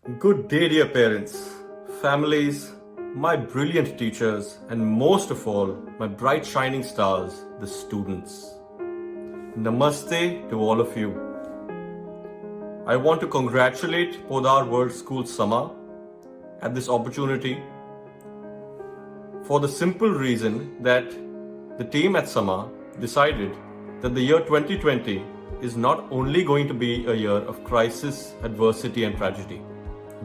Good day, dear parents, families, my brilliant teachers, and most of all, my bright shining stars, the students. Namaste to all of you. I want to congratulate Podar World School Sama at this opportunity for the simple reason that the team at Sama decided that the year 2020 is not only going to be a year of crisis, adversity, and tragedy,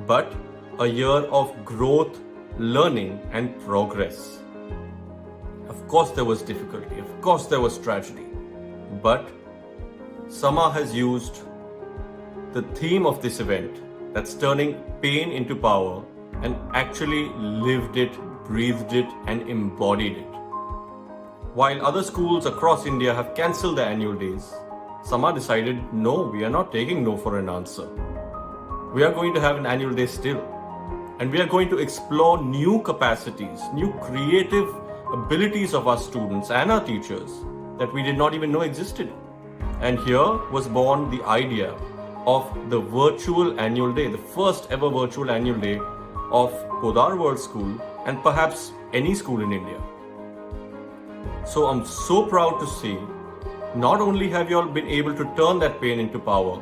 but a year of growth, learning, and progress. Of course, there was difficulty, of course, there was tragedy, but Sama has used the theme of this event, that's turning pain into power, and actually lived it, breathed it, and embodied it. While other schools across India have cancelled their annual days, Sama decided no, we are not taking no for an answer. We are going to have an annual day still. And we are going to explore new capacities, new creative abilities of our students and our teachers that we did not even know existed. And here was born the idea of the virtual annual day, the first ever virtual annual day of Podar World School and perhaps any school in India. So I'm so proud to see not only have you all been able to turn that pain into power,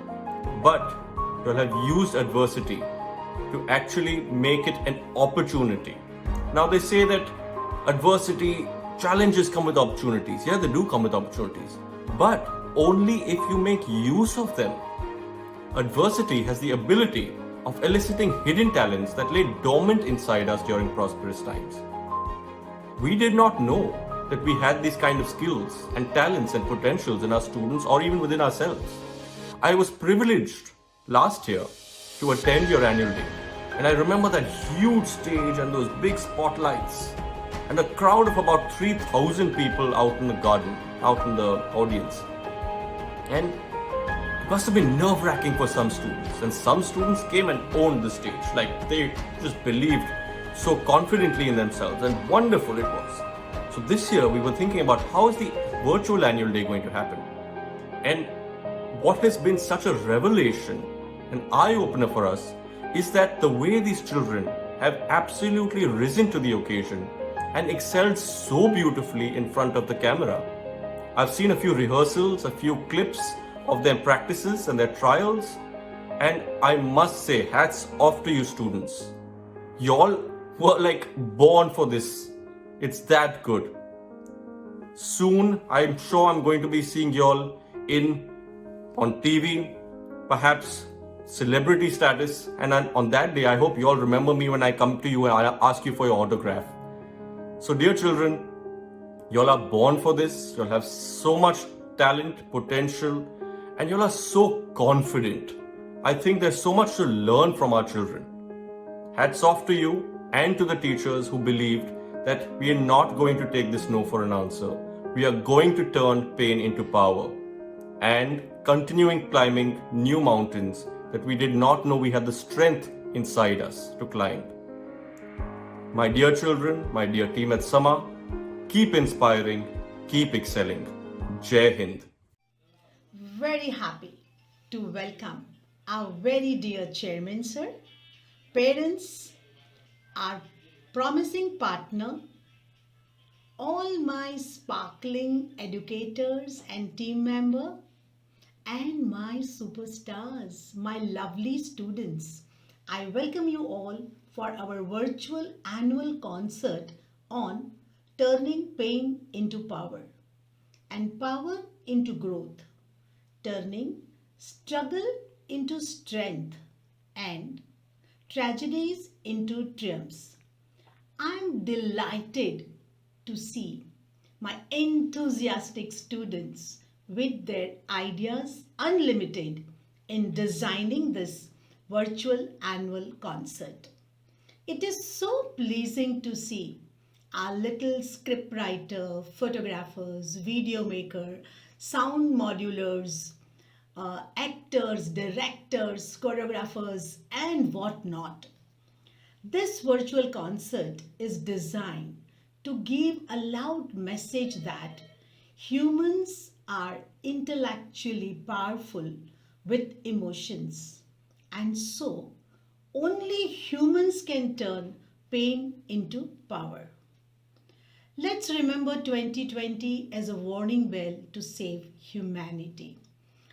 but you all have used adversity to actually make it an opportunity. Now they say that adversity, challenges come with opportunities. Yeah, they do come with opportunities, but only if you make use of them. Adversity has the ability of eliciting hidden talents that lay dormant inside us during prosperous times. We did not know that we had these kind of skills and talents and potentials in our students or even within ourselves. I was privileged last year to attend your annual day, and I remember that huge stage and those big spotlights and a crowd of about 3,000 people out in the garden, out in the audience. And it must have been nerve-wracking for some students, and some students came and owned the stage, like they just believed so confidently in themselves, and wonderful it was. So this year we were thinking about how is the virtual annual day going to happen, and what has been such a revelation, an eye-opener for us, is that the way these children have absolutely risen to the occasion and excelled so beautifully in front of the camera. I've seen a few rehearsals, a few clips of their practices and their trials, and I must say, hats off to you students. Y'all were like born for this. It's that good. Soon, I'm sure I'm going to be seeing y'all on TV, perhaps celebrity status, and on that day, I hope you all remember me when I come to you and I ask you for your autograph. So dear children, you all are born for this. You all have so much talent, potential, and you all are so confident. I think there's so much to learn from our children. Hats off to you and to the teachers who believed that we are not going to take this no for an answer. We are going to turn pain into power and continuing climbing new mountains that we did not know we had the strength inside us to climb. My dear children, my dear team at Sama, keep inspiring, keep excelling. Jai Hind. Very happy to welcome our very dear chairman, sir, parents, our promising partner, all my sparkling educators and team member, and my superstars, my lovely students. I welcome you all for our virtual annual concert on turning pain into power and power into growth, turning struggle into strength and tragedies into triumphs. I'm delighted to see my enthusiastic students with their ideas unlimited in designing this virtual annual concert. It is so pleasing to see our little scriptwriter, photographers, video maker, sound modulars, actors, directors, choreographers, and whatnot. This virtual concert is designed to give a loud message that humans are intellectually powerful with emotions, and so only humans can turn pain into power. Let's remember 2020 as a warning bell to save humanity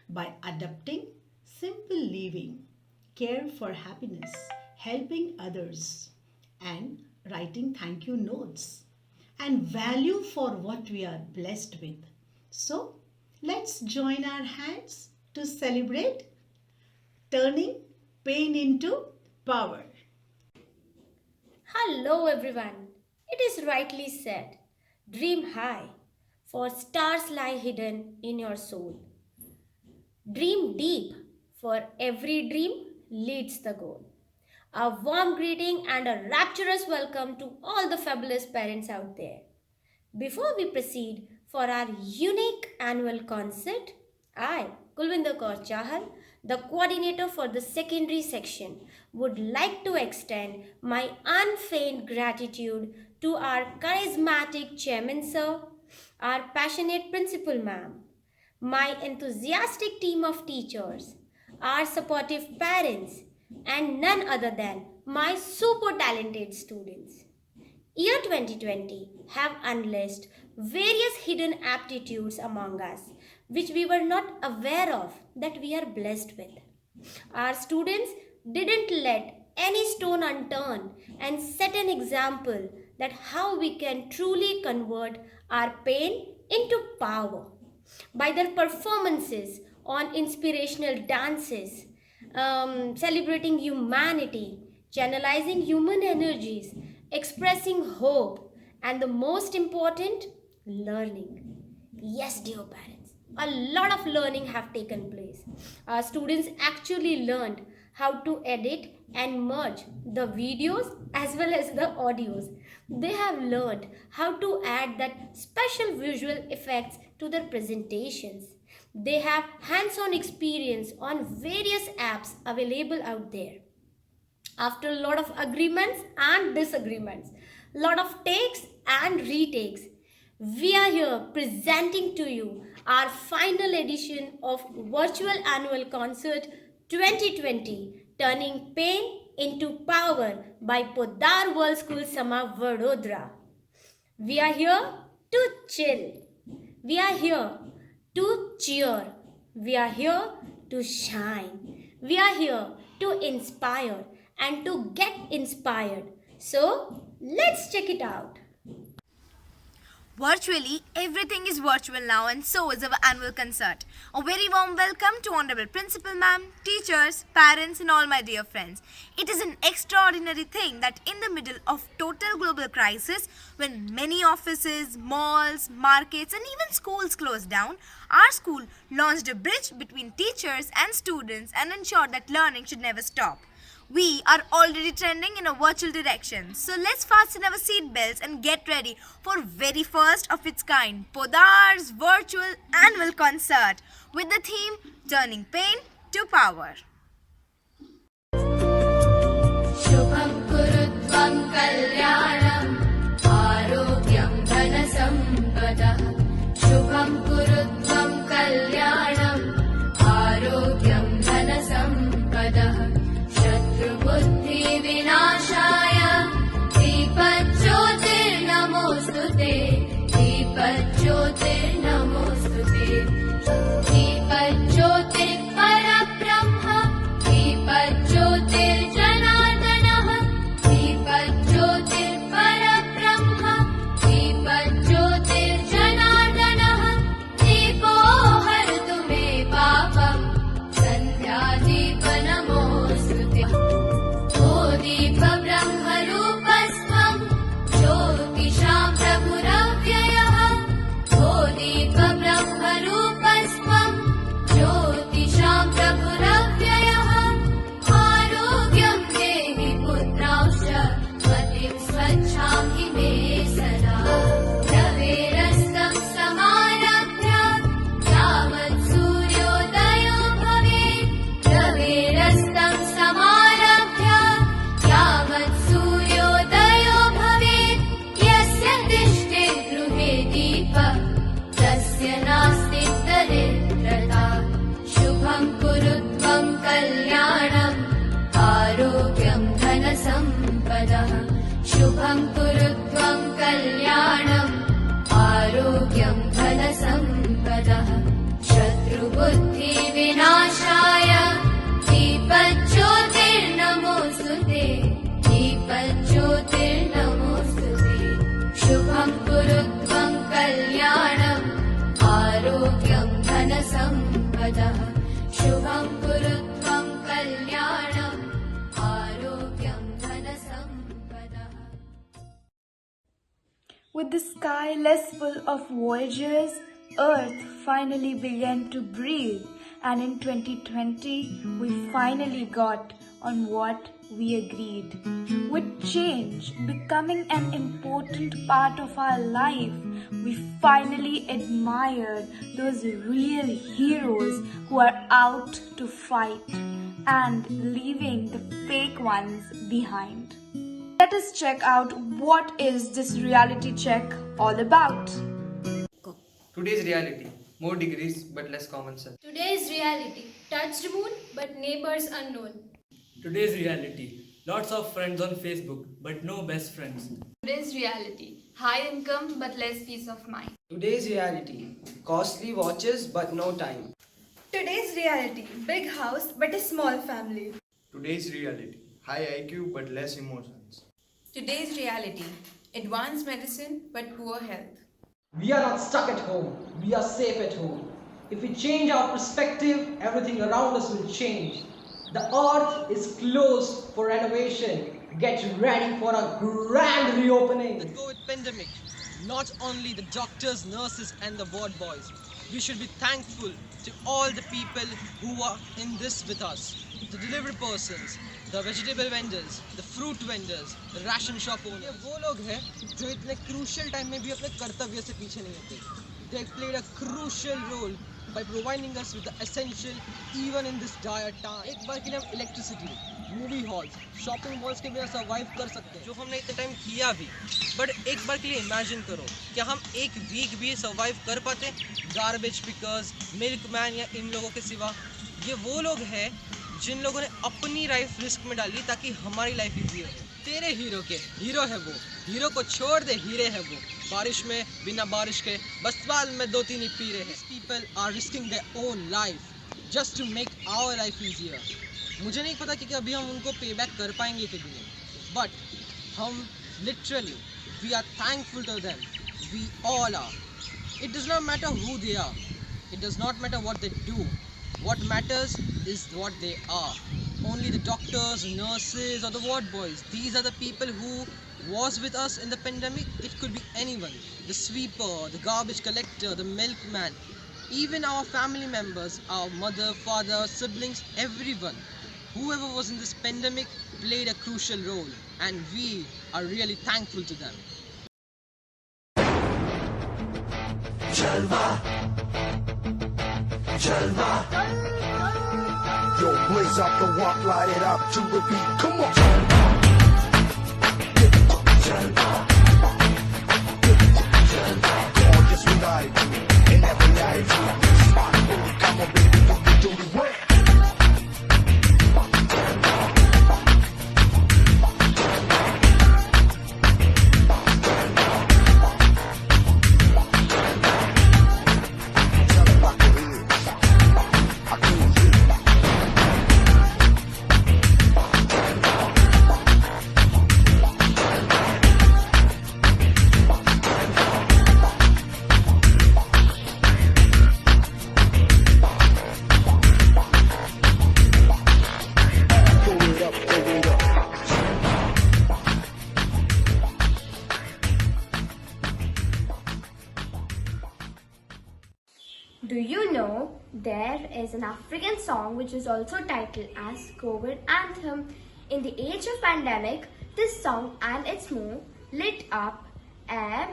by adopting simple living, care for happiness, helping others, and writing thank you notes, and value for what we are blessed with. So, let's join our hands to celebrate turning pain into power. Hello everyone. It is rightly said, dream high, for stars lie hidden in your soul. Dream deep, for every dream leads the goal. A warm greeting and a rapturous welcome to all the fabulous parents out there. Before we proceed for our unique annual concert, I, Kulvinder Kaur Chahal, the coordinator for the secondary section, would like to extend my unfeigned gratitude to our charismatic chairman sir, our passionate principal ma'am, my enthusiastic team of teachers, our supportive parents, and none other than my super talented students. Year 2020 have unleashed various hidden aptitudes among us which we were not aware of that we are blessed with. Our students didn't let any stone unturned and set an example that how we can truly convert our pain into power by their performances on inspirational dances, celebrating humanity, channelizing human energies, expressing hope, and the most important, learning. Yes, dear parents, a lot of learning have taken place. Our students actually learned how to edit and merge the videos as well as the audios. They have learned how to add that special visual effects to their presentations. They have hands-on experience on various apps available out there. After a lot of agreements and disagreements, lot of takes and retakes, we are here presenting to you our final edition of Virtual Annual Concert 2020, Turning Pain into Power by Podar World School Sama Vadodara. We are here to chill. We are here to cheer. We are here to shine. We are here to inspire and to get inspired. So, let's check it out. Virtually, everything is virtual now, and so is our annual concert. A very warm welcome to Honorable Principal Ma'am, teachers, parents, and all my dear friends. It is an extraordinary thing that in the middle of total global crisis, when many offices, malls, markets, and even schools closed down, our school launched a bridge between teachers and students and ensured that learning should never stop. We are already trending in a virtual direction. So let's fasten our seatbelts and get ready for very first of its kind Podar's virtual annual concert with the theme Turning Pain to Power. शुभं कुरुत्वं कल्याणम् आरोग्यं धनसम्पदः शुभं कुरुत्वं कल्याणम् आरोग्यं धनसम्पदः शत्रुबुद्धिविनाशाय दीपज्योतिर्नमोऽस्तुते दीपज्योतिर्नमोऽस्तुते दीपज्योतिर्परब्रह्म दीपज्योतिर्जनार्दनः दीपज्योतिर्परब्रह्म दीपज्योतिर्जनार्दनः दीपो हरतु मे पापम् सन्ध्यादीपनमोऽस्तुते ओ दीपब्रह्मरूपस्त्वं ज्योतिषां प्रभुरव्ययः ओ दीपब्रह्मरूपस्त्वं ज्योतिषां प्रभुरव्ययः आरोग्यं देहि पुत्रांश्च मतिं स्वच्छां हि मे सदा रवेरस्तं समारभ्य यावत् सूर्योदयो भवेत् रवेरस्तं समारभ्य यावत् सूर्योदयो भवेत् यस्य तिष्ठे गृहे दीपः तस्य नास्ति दरिद्रता शुभं कुरुत्वं कल्याणम् आरोग्यं धनसम्पदः शत्रुबुद्धिविनाशाय दीपज्योतिर्नमोऽस्तु ते दीपज्योतिर्नमोऽस्तु ते शुभं कुरु त्वं कल्याणम् आरोग्यं धनसम्पदः शुभं कुरु त्वं कल्याणम् आरोग्यं धनसम्पदः. With the sky less full of voyagers, Earth finally began to breathe, and in 2020 we finally got on what we agreed. With change becoming an important part of our life, we finally admired those real heroes who are out to fight and leaving the fake ones behind. Let us check out what is this reality check all about. Today's reality, more degrees but less common sense. Today's reality, touched moon but neighbors unknown. Today's reality, lots of friends on Facebook but no best friends. Today's reality, high income but less peace of mind. Today's reality, costly watches but no time. Today's reality, big house but a small family. Today's reality, high IQ but less emotions. Today's reality, advanced medicine but poor health. We are not stuck at home, we are safe at home. If we change our perspective, everything around us will change. The earth is closed for renovation. Get ready for a grand reopening. Let's go with pandemic. Not only the doctors, nurses and the ward boys. We should be thankful to all the people who are in this with us. The delivery persons, the vegetable vendors, the fruit vendors, the ration shop owners. ये वो लोग हैं जो इतने crucial time में भी अपने कर्तव्य से पीछे नहीं हटे. They played a crucial role by providing us with the essential even in this dire time. एक बार के लिए हम electricity, movie halls, shopping malls के बिना survive कर सकते हैं, जो हमने इतने टाइम किया भी. But एक बार के लिए imagine करो क्या हम एक week भी survive कर पाते? Garbage pickers, milkman या इन लोगों के सिवा ये वो लोग हैं जिन लोगों ने अपनी लाइफ रिस्क में डाली ताकि हमारी लाइफ इजी हो. तेरे हीरो के हीरो है वो, हीरो को छोड़ दे हीरे है वो. बारिश में बिना बारिश के बस्ताल में 2-3 ही पी रहे हैं. People are risking their own life just to make our life easier. मुझे नहीं पता कि अभी हम उनको पे बैक कर पाएंगे कि नहीं, but हम literally we are thankful to them. We all are. It does not matter who they are. It does not matter what they do. What matters is what they are. Only the doctors, nurses or the ward boys. These are the people who was with us in the pandemic. It could be anyone. The sweeper, the garbage collector, the milkman. Even our family members, our mother, father, siblings, everyone. Whoever was in this pandemic played a crucial role. And we are really thankful to them. Jalwa. Jalwa. Yo, blaze up the walk, light it up to the beat. Come on. Jalwa. Jalwa. Gorgeous with I do. In every life you spot. Come on, baby, do the work. Do you know there is an African song which is also titled as COVID Anthem? In the age of pandemic, this song and its more lit up a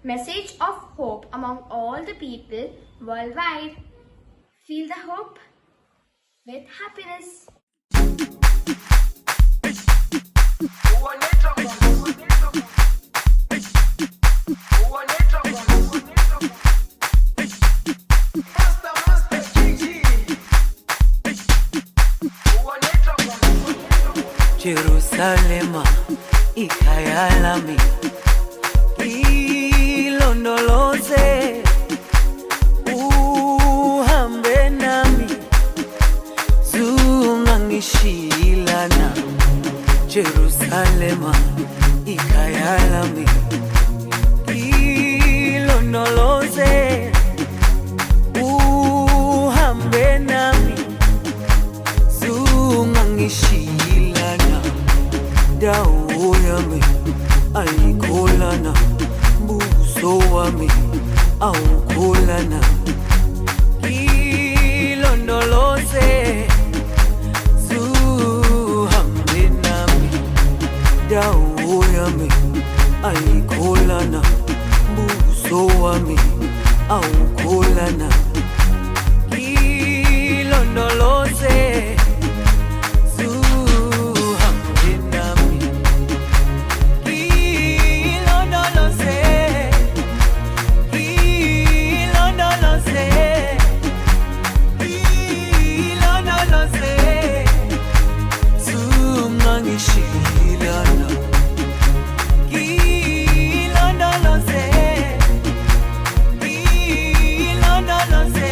message of hope among all the people worldwide. Feel the hope with happiness. Jerusalema ikhaya lami ilondoloze sema ikayalami ilonoloze uhambe nami zungangishilana dawo yami ayikholana buso wami awukholana ilondoloze zuhambe nami dawo yami ayikholana buso wami awukholana ilondoloze zuhambe nami ilondoloze ilondoloze ilondoloze zungangishilana ilondoloze ilondoloze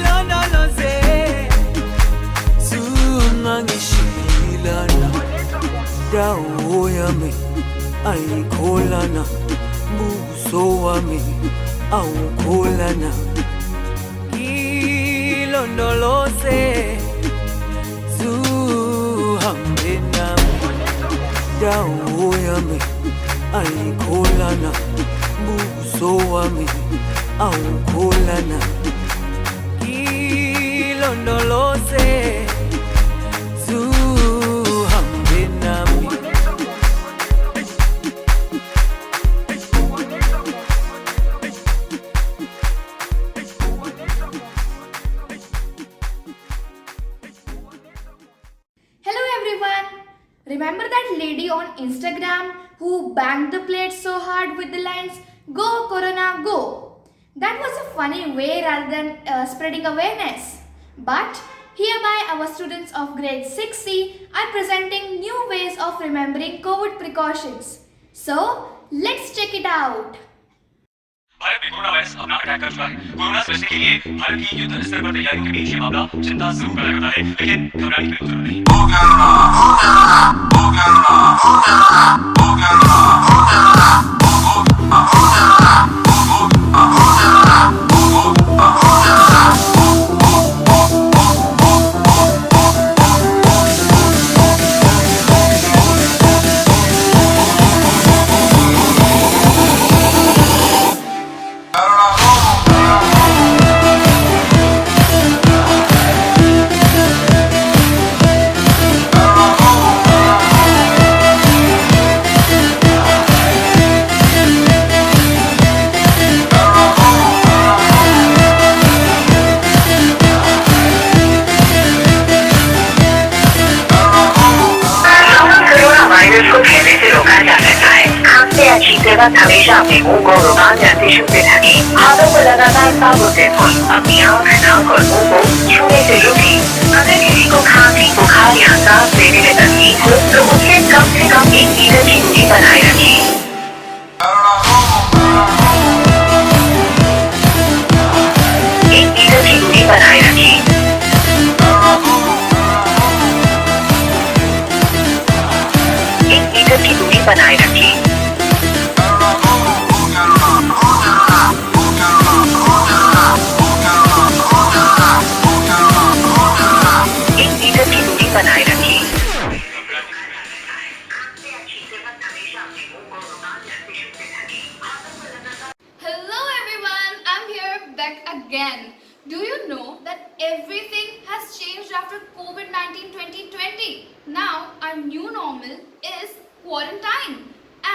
ilondoloze zungangishilana dawo yami ayikholana buso wami awukholana ilondoloze zuhambe nami dawo yami ayikholana buso wami awukholana ilondoloze zuhambe nami. Hello everyone! Remember that lady on Instagram who banged the plate so hard with the lines, "Go Corona, go"? That was a funny way rather than spreading awareness. But hereby our students of grade 6C are presenting new ways of remembering COVID precautions. So let's check it out. Bharat में corona virus अपना attack कर चुका है। Corona से बचने के लिए भारत की युद्ध स्तर पर तैयारियों के बीच ये मामला चिंता जरूर पैदा करता है, लेकिन घबराने की कोई जरूरत नहीं। हमेशा अपने मुंह को रुमाल या टिश्यू से ढकें। हाथों को लगातार साबुन से धोएं। अपनी आँख, नाक और मुंह को छूने से रोकें। अगर किसी को खांसी, बुखार या सांस लेने में तकलीफ हो तो उससे कम 1 मीटर की दूरी बनाए रखें। बनाए रखें। 1 मीटर की दूरी बनाए रखें। 1 मीटर की दूरी बनाए रखें। Hello everyone, I'm here back again. Do you know that everything has changed after COVID-19 2020? Now our new normal is quarantine.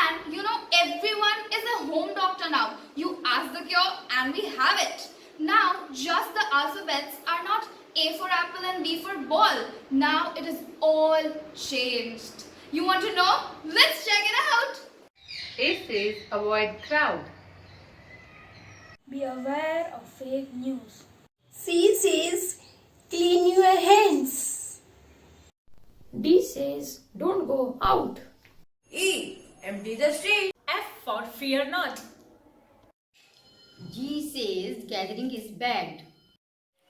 And you know everyone is a home doctor now. You ask the cure and we have it. Now just the alphabets are not A for apple and B for ball. Now it is all changed. You want to know? Let's check it out. A says avoid crowd. Be aware of fake news. C says clean your hands. D says don't go out. E empty the street. F for fear not. G says gathering is bad.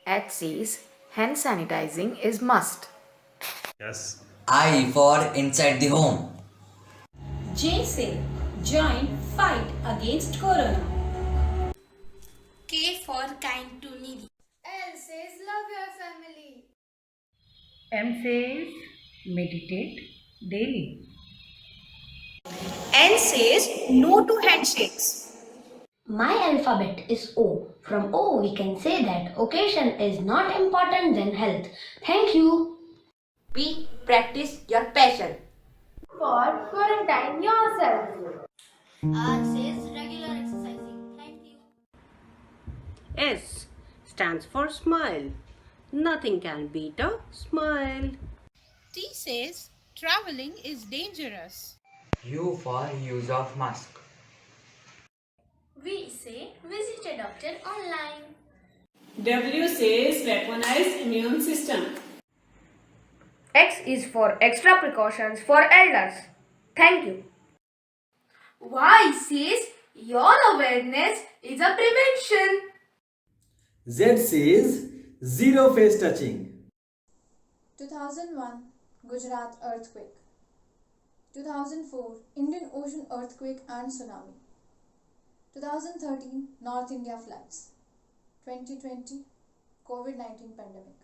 H says hand sanitizing is must. Yes, I for inside the home. J say join fight against corona. K for kind to needy. L says love your family. M says meditate daily. N says no to handshakes. My alphabet is O. From O, we can say that occasion is not important than health. Thank you. P. Practice your passion. For quarantine yourself. R says regular exercising. Thank you. S stands for smile. Nothing can beat a smile. T says traveling is dangerous. U for use of mask. V say visit a doctor online. W says weaponize immune system. X is for extra precautions for elders. Thank you. Y says your awareness is a prevention. Z says zero face touching. 2001 Gujarat earthquake. 2004 Indian Ocean earthquake and tsunami. 2013 North India floods. 2020 COVID-19 pandemic.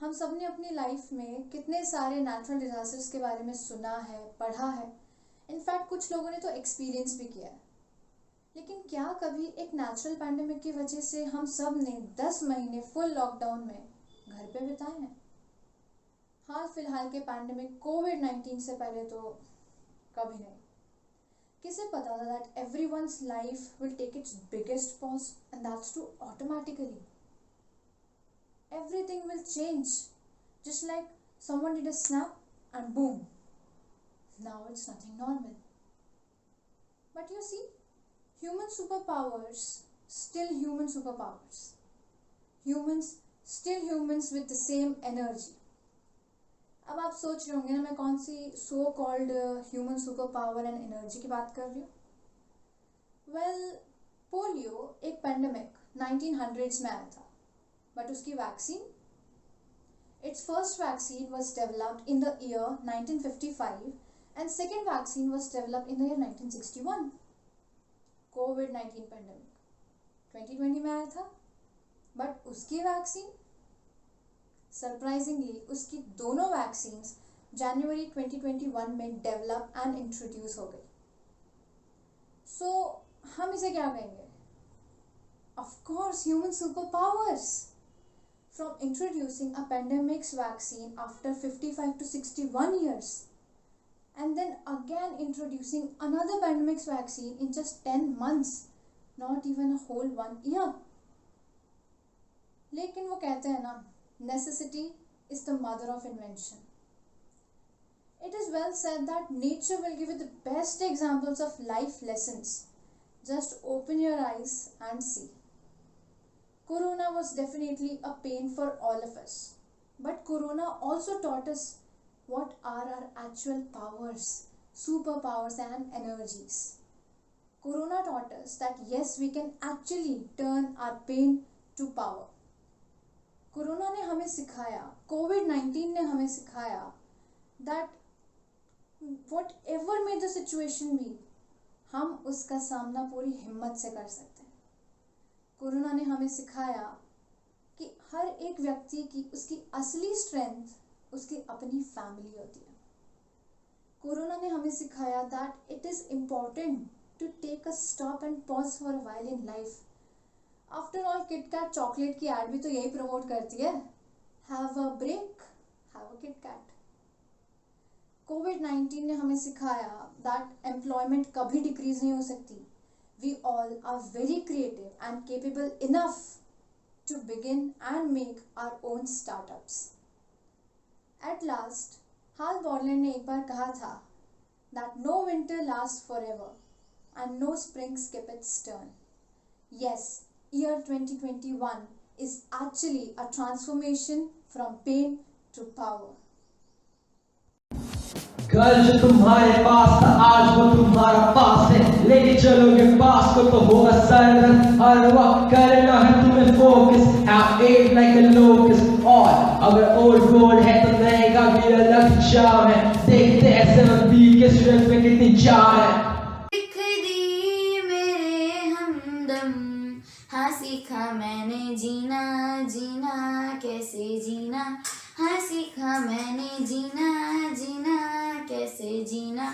हम सब ने अपनी life में कितने सारे natural disasters के बारे में सुना है, पढ़ा है, इनफैक्ट कुछ लोगों ने तो एक्सपीरियंस भी किया है। लेकिन क्या कभी एक नेचुरल पैंडेमिक की वजह से हम सब ने 10 महीने फुल लॉकडाउन में घर पे बिताए हैं? हाल फिलहाल के पैंडेमिक कोविड-19 से पहले तो कभी नहीं। किसे पता था that everyone's life will take its biggest pause and that's too automatically. Everything will change, just like someone did a snap and boom, now it's nothing normal. But you see, human superpowers, still human superpowers. Humans, still humans with the same energy. अब आप सोच रहे होंगे ना मैं कौन सी so called human super power and energy की बात कर रही हूँ? वेल, पोलियो एक पेंडेमिक 1900s में आया था, बट उसकी vaccine, it's first vaccine was developed in the year 1955 and second vaccine was developed in the year 1961. Covid pandemic 2020 में आया था, बट उसकी वैक्सीन, सरप्राइजिंगली उसकी दोनों वैक्सीन्स जनवरी 2021 में डेवलप एंड इंट्रोड्यूस हो गई. सो हम इसे क्या कहेंगे? Of course human super powers. From introducing a pandemics vaccine after 55 to 61 years and then again introducing another pandemic's vaccine in just 10 months, not even a whole 1 year. लेकिन वो कहते हैं ना, necessity is the mother of invention. It is well said that nature will give you the best examples of life lessons. Just open your eyes and see. Corona was definitely a pain for all of us. But Corona also taught us what are our actual powers, superpowers and energies. Corona taught us that yes, we can actually turn our pain to power. Corona ने हमें सिखाया, कोविड-19 ने हमें सिखाया that whatever may the situation be, हम उसका सामना पूरी हिम्मत से कर सकते हैं. कोरोना ने हमें सिखाया कि हर एक व्यक्ति की उसकी असली स्ट्रेंथ उसकी अपनी फैमिली होती है. कोरोना ने हमें सिखाया that it is important to take a stop and pause for a while in life. After all KitKat chocolate की एड भी तो यही प्रमोट करती है, have a break, have a KitKat. कोविड-19 ने हमें सिखाया दैट एम्प्लॉयमेंट कभी डिक्रीज नहीं हो सकती. We all are very creative and capable enough to begin and make our own startups. At last, Hal Borland ने एक बार कहा था that no winter last forever and no spring skip its turn. Yes, year 2021 is actually a transformation from pain to power. कल जो तुम्हारे पास था आज वो तुम्हारा पास है, लेके चलोगे पास को तो होगा सरदर्द. हर वक्त करना है तुम्हें focus, have ate like a locust. और अगर ओल्ड गोल्ड है तो नए का भी अलग सच्चा है, देखते हैं 7B के स्टूडेंट में कितनी चाह है। लिख दी मेरे हमदम, हाँ सीखा मैंने जीना, जीना कैसे जीना, हाँ सीखा मैंने जीना, जीना कैसे जीना।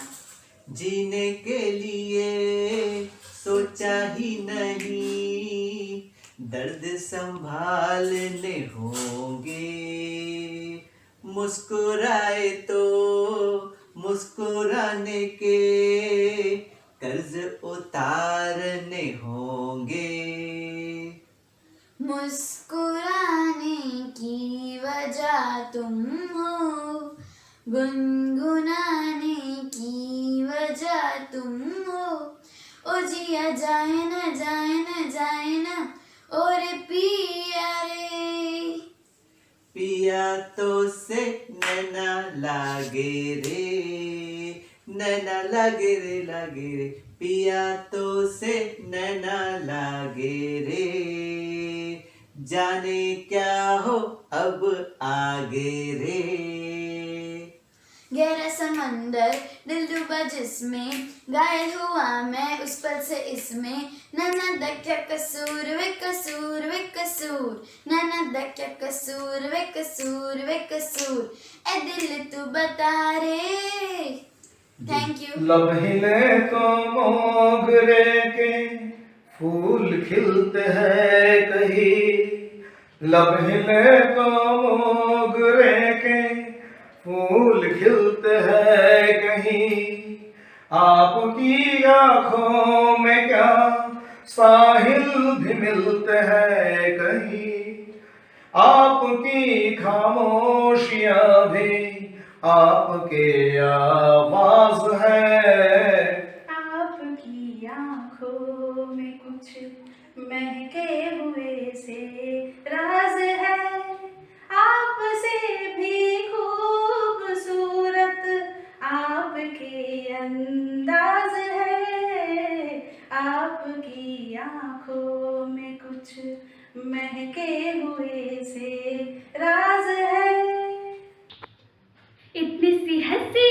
जीने के लिए सोचा ही नहीं, दर्द संभालने होंगे, मुस्कुराए तो मुस्कुराने के कर्ज उतारने होंगे। मुस्कुराने की वजह तुम हो, गुनगुनाने की वजह तुम हो, ओ जिया जाए ना जाए ना जाए ना, और पिया रे पिया तो से नैना लागे रे, नैना लागे रे, पिया तो से नैना लागे रे, जाने क्या हो अब आगे रे। गहरा समंदर दिल डूबा जिसमें, घायल हुआ मैं उस पल से इसमें, नैना दा क्या कसूर वे कसूर वे कसूर, नैना दा क्या कसूर वे कसूर वे कसूर, ए दिल तू बता रे। Thank you. लब हिले तो मोगरे के फूल खिलते हैं कहीं, लब हिले तो मोगरे के फूल खिलते हैं कहीं, आपकी आँखों में क्या साहिल भी मिलते हैं कहीं, आपकी खामोशियाँ भी आपके आवाज है। आपकी आँखों में कुछ महके हुए से राज है, आपसे भी खूबसूरत आपके अंदाज है, आपकी आँखों में कुछ महके हुए से राज है। इतनी सी हंसी,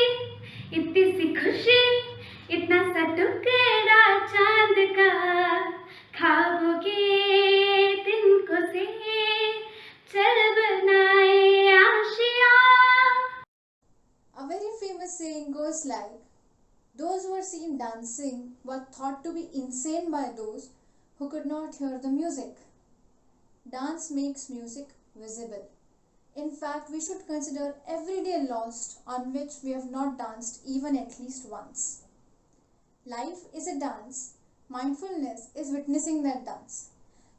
इतनी सी खुशी, इतना सा टुकड़ा चांद का, ख्वाबों के तिनको से चल बनाए Asia. A very famous saying goes like, those who were seen dancing were thought to be insane by those who could not hear the music. Dance makes music visible. In fact, we should consider every day lost on which we have not danced even at least once. Life is a dance. Mindfulness is witnessing that dance.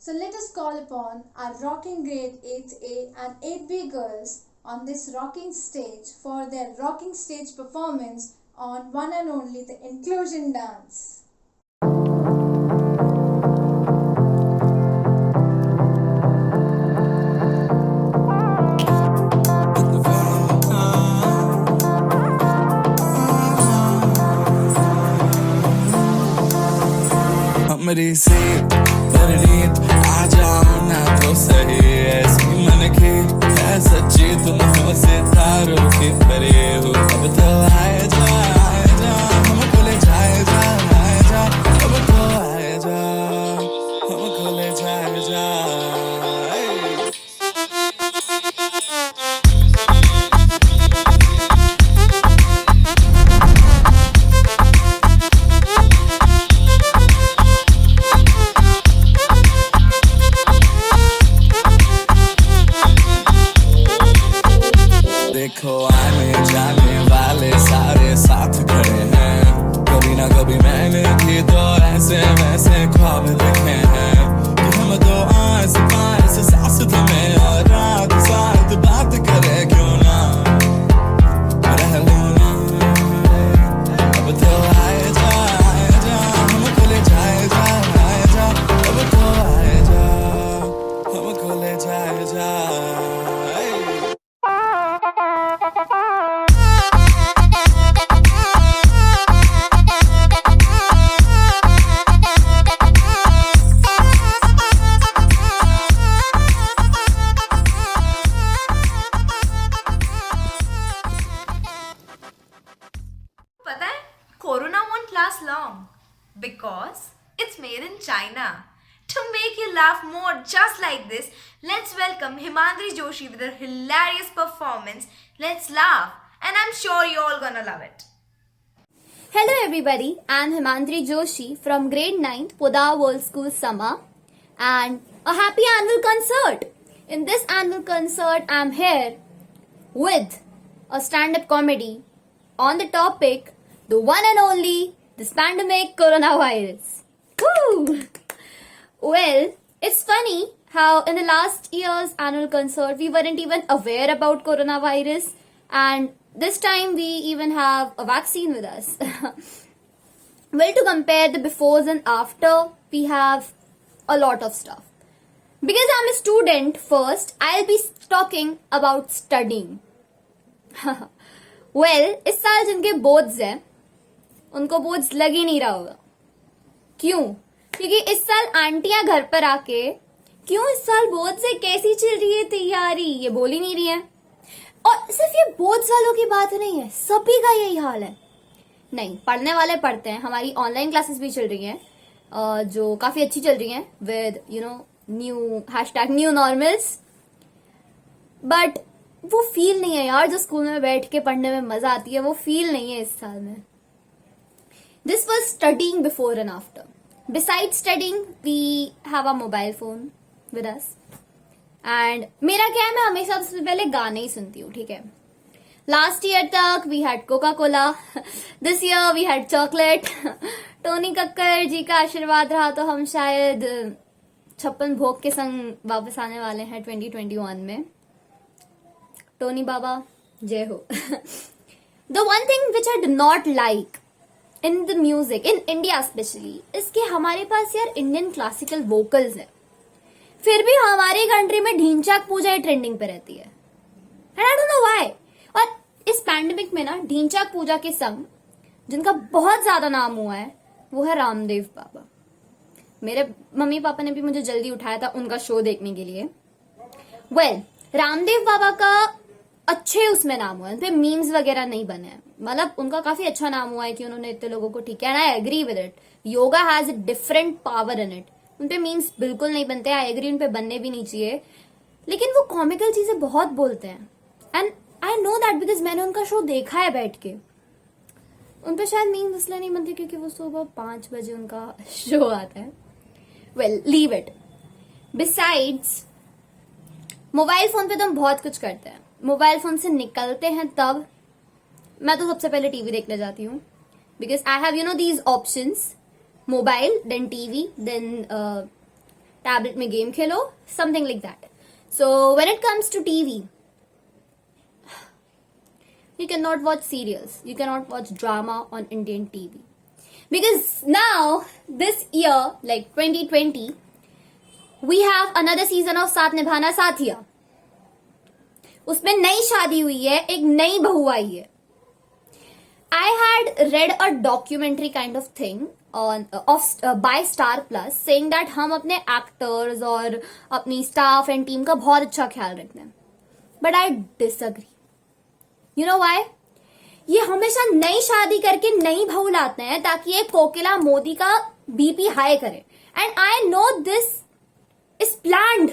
So let us call upon our rocking grade 8A and 8B girls on this rocking stage for their rocking stage performance on one and only the inclusion dance. मेरी सी तेरी आ जाओ ना तो सही, ऐसी मन की है सच्ची तुम हो सितारों की परी हो, अब तो आए जा हमको ले जाए जा, अब तो आए जा हमको ले जाए जा। देखो आने जाने वाले na. To make you laugh more just like this, let's welcome Himandri Joshi with a hilarious performance. Let's laugh, and I'm sure you're all gonna love it. Hello everybody, I'm Himandri Joshi from grade 9th Podar World School Summer, and a happy annual concert. In this annual concert, I'm here with a stand-up comedy on the topic, the one and only, this pandemic coronavirus. Woo! Well, it's funny how in the last year's annual concert, we weren't even aware about coronavirus, and this time we even have a vaccine with us. Well, to compare the befores and after, we have a lot of stuff. Because I'm a student first, I'll be talking about studying. Well, इस साल जिनके boards हैं, उनको boards लग ही नहीं रहा होगा. क्यों? क्योंकि इस साल आंटियां घर पर आके क्यों इस साल बोर्ड से कैसी चल रही है तैयारी ये बोल ही नहीं रही है. और सिर्फ ये बोर्ड्स वालों की बात नहीं है, सभी का यही हाल है. नहीं, पढ़ने वाले पढ़ते हैं. हमारी ऑनलाइन क्लासेस भी चल रही हैं जो काफी अच्छी चल रही हैं with new #new normals. But वो फील नहीं है यार, जो स्कूल में बैठ के पढ़ने में मजा आती है, वो फील नहीं है इस साल में. This was studying before and after. Besides studying, we have a mobile phone with us. And मेरा क्या है, मैं हमेशा सबसे पहले गाने ही सुनती हूँ, ठीक है. लास्ट ईयर तक we had Coca-Cola. This year we had chocolate. Tony Kakkar ji का आशीर्वाद रहा तो हम शायद 56 भोग के संग वापस आने वाले हैं 2021 में. टोनी बाबा जय हो. The one thing which I do not like in the music, in India especially, इसके हमारे पास यार इंडियन क्लासिकल वोकल्स है, फिर भी हमारी कंट्री में ढींचाक पूजा ही ट्रेंडिंग पे रहती है. And I don't know why. और इस पैंडेमिक में ना ढींचाक पूजा के संग जिनका बहुत ज्यादा नाम हुआ है वो है रामदेव बाबा. मेरे मम्मी पापा ने भी मुझे जल्दी उठाया था उनका शो देखने के लिए. वेल, रामदेव बाबा का अच्छे उसमें नाम हुआ है, उन पे मीम्स वगैरह नहीं बने हैं. मतलब उनका काफी अच्छा नाम हुआ है कि उन्होंने इतने लोगों को ठीक है. And I agree with it. Yoga has a different power in it. उन पे मीम्स बिल्कुल नहीं बनते. आई एग्री, उन पे बनने भी नहीं चाहिए. लेकिन वो कॉमिकल चीजें बहुत बोलते हैं. And I know that because मैंने उनका शो देखा है बैठ के. उन पे शायद मीम्स इसलिए नहीं बनते क्योंकि वो सुबह 5 बजे उनका शो आता है. Well, leave it. Besides, mobile phone पे तो हम बहुत कुछ करते हैं. मोबाइल फोन से निकलते हैं तब मैं तो सबसे पहले टीवी देखने जाती हूँ. Because I have these options, mobile then TV then tablet में गेम खेलो, something like that. So when it comes to TV, you cannot watch serials, you cannot watch drama on Indian TV because now this year, like 2020, we have another season of साथ निभाना साथिया. उसमें नई शादी हुई है, एक नई बहू आई है. I had read a documentary kind of thing by Star Plus saying that हम अपने एक्टर्स और अपनी स्टाफ एंड टीम का बहुत अच्छा ख्याल रखते हैं. But I disagree. You know why? ये हमेशा नई शादी करके नई बहू लाते हैं ताकि ये कोकिला मोदी का बीपी हाई करे. And I know this is planned.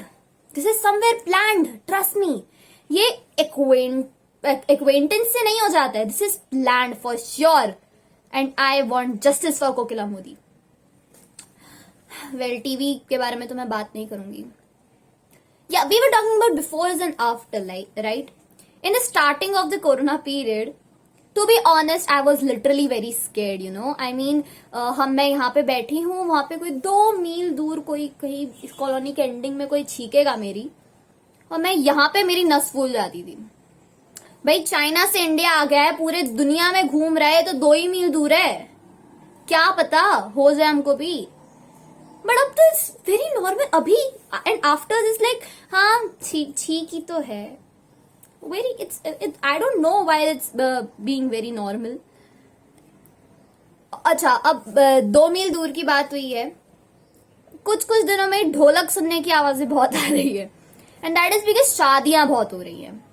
This is somewhere planned. Trust me. ये एक्वेंटेंस से नहीं हो जाता है. This is planned for sure. And I want justice for Kokila Modi. Well, TV के बारे में तो मैं बात नहीं करूंगी. Yeah we were talking about before and after, right? In the starting of the corona period, to be honest, I was literally very scared, I mean, मैं यहाँ पे बैठी हूँ, वहां पे कोई 2 मील दूर कोई कहीं इस कॉलोनी के एंडिंग में कोई छीकेगा मेरी, और मैं यहाँ पे मेरी नस फूल जाती थी. भाई, चाइना से इंडिया आ गया है, पूरे दुनिया में घूम रहा है, तो 2 ही मील दूर है, क्या पता हो जाए हमको भी. बट अब तो इट्स वेरी नॉर्मल अभी. एंड आफ्टर दिस लाइक हाँ ठीक ही तो है. I don't know why it's being very normal. अच्छा, अब 2 मील दूर की बात हुई है. कुछ दिनों में ढोलक सुनने की आवाजें बहुत आ रही है. एंड दैट इज बिकॉज शादियां बहुत हो रही हैं.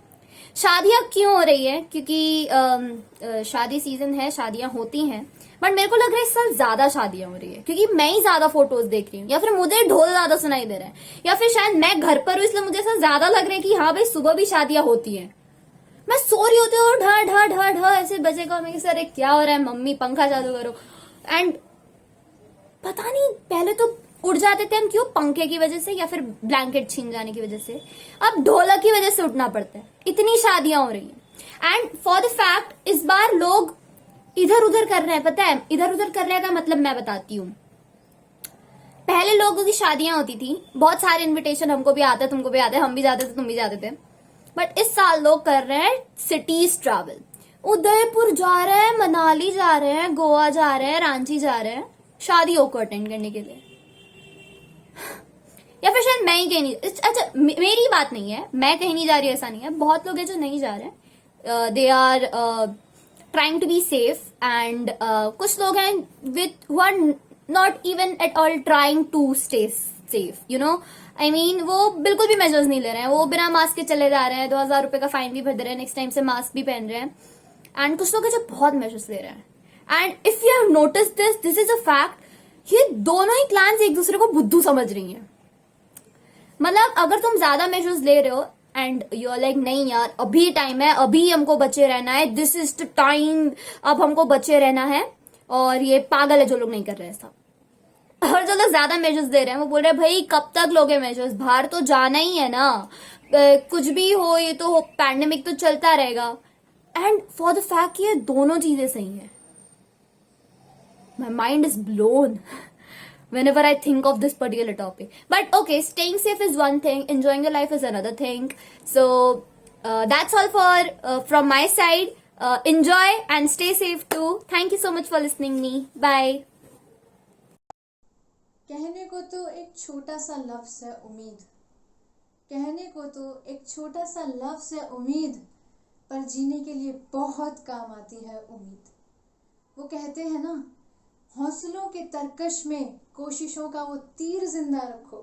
शादियां क्यों हो रही है? क्योंकि शादी सीजन है, शादियां होती हैं, बट मेरे को लग रहा है इस साल ज्यादा शादियां हो रही है क्योंकि मैं ही ज्यादा फोटोज देख रही हूँ, या फिर मुझे ढोल ज्यादा सुनाई दे रहा है, या फिर शायद मैं घर पर हूँ इसलिए मुझे ऐसा ज्यादा लग रहा है कि हाँ भाई सुबह भी शादियां होती हैं। मैं सो रही होती हूँ, ढ ढ ढ ढ ऐसे बजेगा, मैं अरे क्या हो रहा है मम्मी, पंखा चालू करो। एंड पता नहीं, पहले तो उठ जाते थे हम, क्यों? पंखे की वजह से या फिर ब्लैंकेट छीन जाने की वजह से। अब ढोलक की वजह से उठना पड़ता है, इतनी शादियां हो रही हैं। एंड फॉर द फैक्ट इस बार लोग इधर उधर कर रहे हैं। पता है इधर उधर करने का मतलब मैं बताती हूँ। पहले लोगों की शादियां होती थी, बहुत सारे इनविटेशन हमको भी आते, तुमको भी आते, हम भी जाते थे, तुम भी जाते थे। बट इस साल लोग कर रहे हैं सिटीज ट्रैवल, उदयपुर जा रहे हैं, मनाली जा रहे हैं, गोवा जा रहे हैं, रांची जा रहे हैं शादियों को अटेंड करने के लिए। या फिर शायद मैं ही कहीं नहीं, अच्छा मेरी बात नहीं है, मैं कहीं नहीं जा रही, ऐसा नहीं है, बहुत लोग हैं जो नहीं जा रहे, they are trying to be safe. And कुछ लोग हैं with who are not even at all trying to stay safe, you know, I mean वो बिल्कुल भी मेजर्स नहीं ले रहे हैं, वो बिना मास्क के चले जा रहे हैं, 2000 रुपए का फाइन भी भर दे रहे हैं, नेक्स्ट टाइम से मास्क भी पहन रहे हैं। एंड कुछ लोग हैं जो बहुत मेजर्स ले रहे हैं। And if you have notice this is a fact, ये दोनों ही क्लान्स एक दूसरे को बुद्धू समझ रही हैं। मतलब अगर तुम ज्यादा मेजर्स ले रहे हो एंड यू आर लाइक नहीं यार अभी टाइम है, अभी हमको बचे रहना है, दिस इज द टाइम, अब हमको बचे रहना है, और ये पागल है जो लोग नहीं कर रहे हैं सब। और जो लोग ज्यादा मेजर्स दे रहे हैं वो बोल रहे हैं भाई कब तक लोगे मेजर्स, बाहर तो जाना ही है ना, कुछ भी हो, ये तो पैंडेमिक तो चलता रहेगा। एंड फॉर द फैक्ट ये दोनों चीजें सही है। My mind is blown whenever I think of this particular topic. But okay, staying safe is one thing, enjoying your life is another thing. So that's all for from my side. Enjoy and stay safe too. Thank you so much for listening me. Bye. कहने को तो एक छोटा सा लफ्ज है उम्मीद, कहने को तो एक छोटा सा लफ्ज है उम्मीद, पर जीने के लिए बहुत काम आती है उम्मीद। वो कहते हैं ना, हौसलों के तरकश में कोशिशों का वो तीर जिंदा रखो,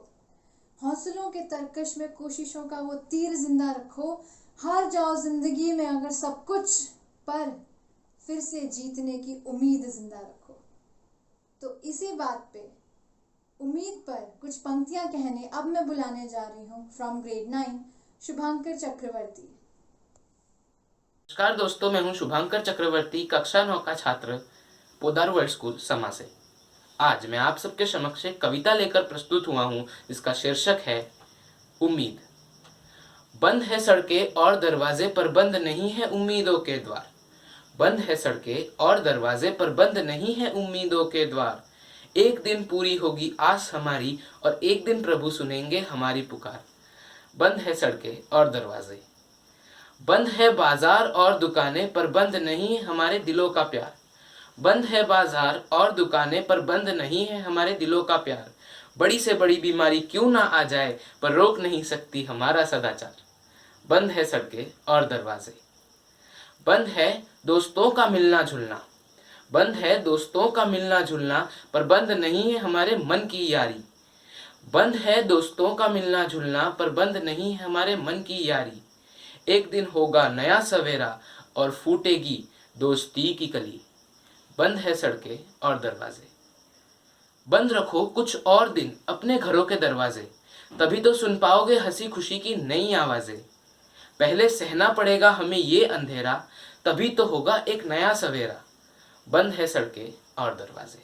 हौसलों के तरकश में कोशिशों का वो तीर जिंदा रखो, हार जाओ जिंदगी में अगर सब कुछ, पर फिर से जीतने की उम्मीद जिंदा रखो। तो इसी बात पे, उम्मीद पर कुछ पंक्तियां कहने अब मैं बुलाने जा रही हूँ फ्रॉम ग्रेड 9 शुभांकर चक्रवर्ती। नमस्कार दोस्तों, मैं हूँ शुभांकर चक्रवर्ती, कक्षा 9 का छात्र, पोदार वर्ल्ड स्कूल समा से। आज मैं आप सबके समक्ष एक कविता लेकर प्रस्तुत हुआ हूँ जिसका शीर्षक है उम्मीद। बंद है सड़कें और दरवाजे पर बंद नहीं है उम्मीदों के द्वार, बंद है सड़कें और दरवाजे पर बंद नहीं है उम्मीदों के द्वार। एक दिन पूरी होगी आस हमारी और एक दिन प्रभु सुनेंगे हमारी पुकार। बंद है सड़कें और दरवाजे, बंद है बाजार और दुकानें पर बंद नहीं है हमारे दिलों का प्यार, बंद है बाजार और दुकानें पर बंद नहीं है हमारे दिलों का प्यार। बड़ी से बड़ी बीमारी क्यों ना आ जाए पर रोक नहीं सकती हमारा सदाचार। बंद है सड़कें और दरवाजे, बंद है दोस्तों का मिलना जुलना, बंद है दोस्तों का मिलना जुलना पर बंद नहीं है हमारे मन की यारी। बंद है दोस्तों का मिलना जुलना पर बंद नहीं है हमारे मन की यारी। एक दिन होगा नया सवेरा और फूटेगी दोस्ती की कली। बंद है सड़कें और दरवाजे, बंद रखो कुछ और दिन अपने घरों के दरवाजे, तभी तो सुन पाओगे हंसी खुशी की नई आवाजें। पहले सहना पड़ेगा हमें ये अंधेरा, तभी तो होगा एक नया सवेरा। बंद है सड़कें और दरवाजे।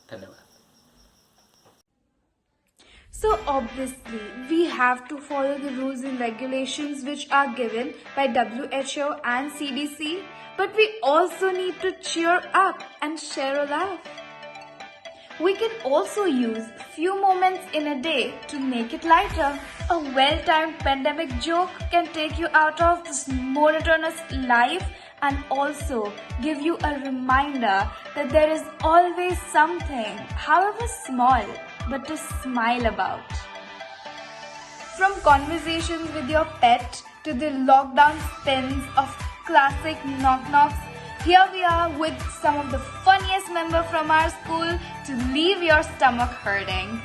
धन्यवाद। So obviously, we have to follow the rules and regulations which are given by WHO and CDC, but we also need to cheer up and share a laugh. We can also use few moments in a day to make it lighter. A well-timed pandemic joke can take you out of this monotonous life and also give you a reminder that there is always something, however small, but to smile about. From conversations with your pet to the lockdown spins of classic knock-knocks, here we are with some of the funniest members from our school to leave your stomach hurting.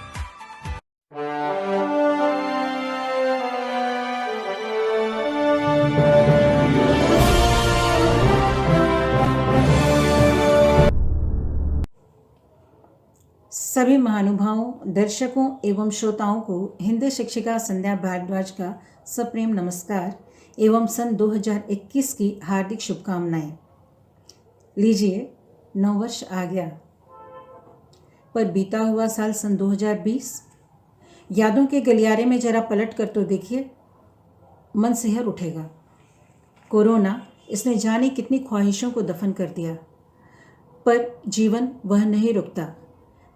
सभी महानुभावों, दर्शकों एवं श्रोताओं को हिंदी शिक्षिका संध्या भारद्वाज का सप्रेम नमस्कार एवं सन 2021 की हार्दिक शुभकामनाएं। लीजिए, नववर्ष आ गया, पर बीता हुआ साल सन 2020 यादों के गलियारे में जरा पलट कर तो देखिए, मन सिहर उठेगा। कोरोना, इसने जाने कितनी ख्वाहिशों को दफन कर दिया, पर जीवन वह नहीं रुकता।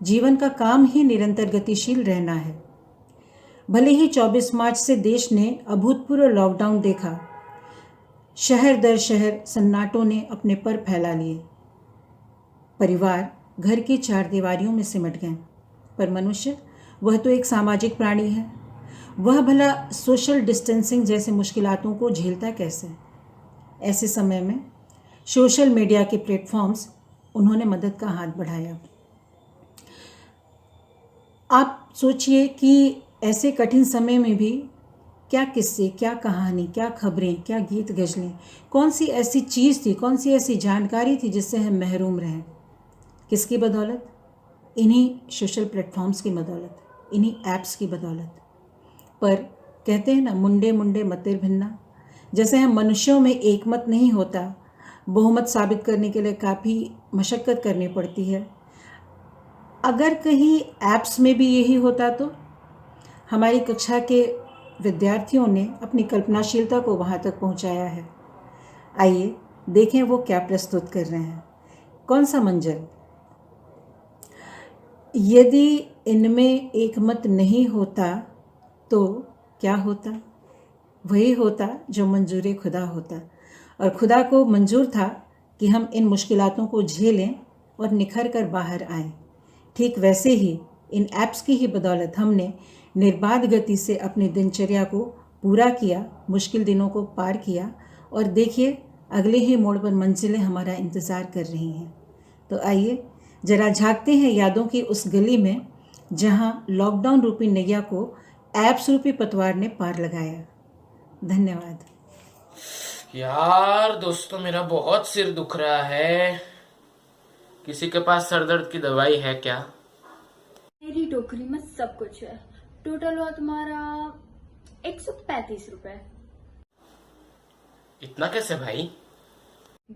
जीवन का काम ही निरंतर गतिशील रहना है। भले ही 24 मार्च से देश ने अभूतपूर्व लॉकडाउन देखा, शहर दर शहर सन्नाटों ने अपने पर फैला लिए, परिवार घर की चार दीवारियों में सिमट गए, पर मनुष्य वह तो एक सामाजिक प्राणी है। वह भला सोशल डिस्टेंसिंग जैसे मुश्किलातों को झेलता कैसे? ऐसे समय में सोशल मीडिया के प्लेटफॉर्म्स उन्होंने मदद का हाथ बढ़ाया। आप सोचिए कि ऐसे कठिन समय में भी क्या किस्से, क्या कहानी, क्या खबरें, क्या गीत गज़लें, कौन सी ऐसी चीज़ थी, कौन सी ऐसी जानकारी थी जिससे हम महरूम रहें। किसकी बदौलत? इन्हीं सोशल प्लेटफॉर्म्स की बदौलत, इन्हीं ऐप्स की बदौलत। पर कहते हैं ना, मुंडे मुंडे मतिर भिन्ना। जैसे हम मनुष्यों में एकमत नहीं होता, बहुमत साबित करने के लिए काफ़ी मशक्क़त करनी पड़ती है। अगर कहीं ऐप्स में भी यही होता तो हमारी कक्षा के विद्यार्थियों ने अपनी कल्पनाशीलता को वहाँ तक पहुँचाया है। आइए देखें वो क्या प्रस्तुत कर रहे हैं। कौन सा मंजर? यदि इनमें एकमत नहीं होता तो क्या होता? वही होता जो मंजूर खुदा होता, और खुदा को मंजूर था कि हम इन मुश्किलातों को झेलें और निखर कर बाहर आएं। ठीक वैसे ही इन ऐप्स की ही बदौलत हमने निर्बाध गति से अपनी दिनचर्या को पूरा किया, मुश्किल दिनों को पार किया, और देखिए अगले ही मोड़ पर मंजिलें हमारा इंतज़ार कर रही हैं। तो आइए जरा झांकते हैं यादों की उस गली में जहां लॉकडाउन रूपी नैया को ऐप्स रूपी पतवार ने पार लगाया। धन्यवाद। यार दोस्तों, मेरा बहुत सिर दुख रहा है। किसी के पास सर दर्द की दवाई है क्या? मेरी टोकरी में सब कुछ है। टोटल हुआ तुम्हारा 135 रुपए। इतना कैसे भाई?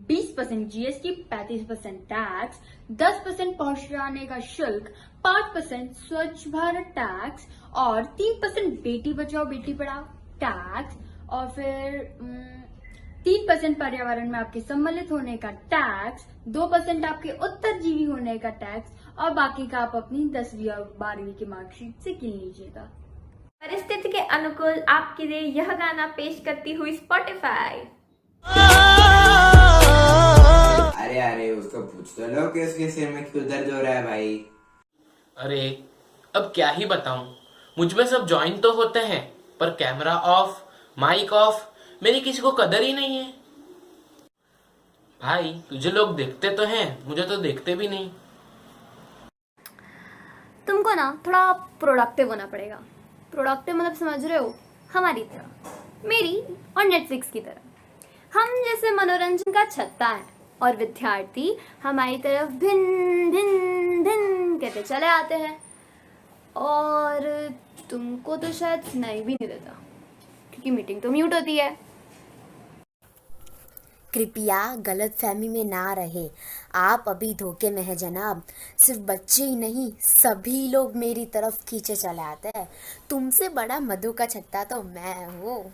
20% जीएसटी, 35% टैक्स, 10% पहुंचाने का शुल्क, 5% स्वच्छ भारत टैक्स और 3% बेटी बचाओ बेटी पढ़ाओ टैक्स, और फिर 3% पर्यावरण में आपके सम्मिलित होने का टैक्स, 2% आपके उत्तरजीवी होने का टैक्स, और बाकी का आप अपनी 10वीं और 12वीं की मार्कशीट से गिन लीजिएगा। परिस्थिति के अनुकूल आपके लिए यह गाना पेश करती हुई स्पॉटिफाई। अरे उसको पूछ तो लो कि उसके सिर में क्यों दर्द हो रहा है भाई। अरे अब क्या ही बताऊं, मुझमें सब ज्वाइन तो होते हैं, पर कैमरा ऑफ, माइक ऑफ, मेरी किसी को कदर ही नहीं है। भाई तुझे लोग देखते तो हैं, मुझे तो देखते भी नहीं। तुमको ना थोड़ा प्रोडक्टिव होना पड़ेगा। प्रोडक्टिव मतलब समझ रहे हो? हमारी तरह, मेरी और नेटफ्लिक्स की तरह। हम जैसे मनोरंजन का छत्ता है और विद्यार्थी हमारी तरफ भिन भिन भिन कहते चले आते हैं, और तुमको तो शायद सुनाई भी नहीं देता क्योंकि मीटिंग तो म्यूट होती है। कृपया गलतफहमी में ना रहे, आप अभी धोखे में है जनाब। सिर्फ बच्चे ही नहीं, सभी लोग मेरी तरफ खींचे चले आते हैं। तुमसे बड़ा मधु का छत्ता तो मैं हूँ।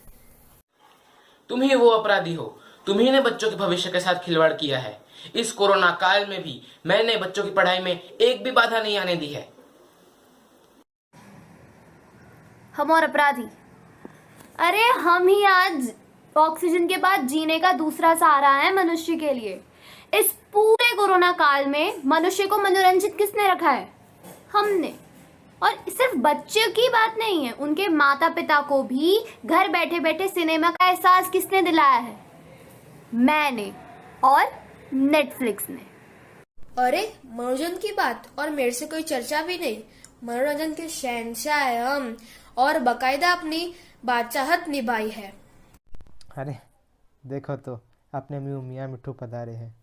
तुम ही वो अपराधी हो, तुम ही ने बच्चों के भविष्य के साथ खिलवाड़ किया है। इस कोरोना काल में भी मैंने बच्चों की पढ़ाई में एक भी बाधा नहीं आने दी है। हम और अपराधी? अरे हम ही आज ऑक्सीजन के बाद जीने का दूसरा सहारा है मनुष्य के लिए। इस पूरे कोरोना काल में मनुष्य को मनोरंजित किसने रखा है? हमने। और सिर्फ बच्चों की बात नहीं है, उनके माता पिता को भी घर बैठे बैठे सिनेमा का एहसास किसने दिलाया है? मैंने और नेटफ्लिक्स ने। अरे मनोरंजन की बात और मेरे से कोई चर्चा भी नहीं। मनोरंजन के शहंशाह है हम, और बकायदा अपनी बादशाहत निभाई है। अरे देखो तो, अपने मुँह मियाँ मिट्ठू पधारे हैं।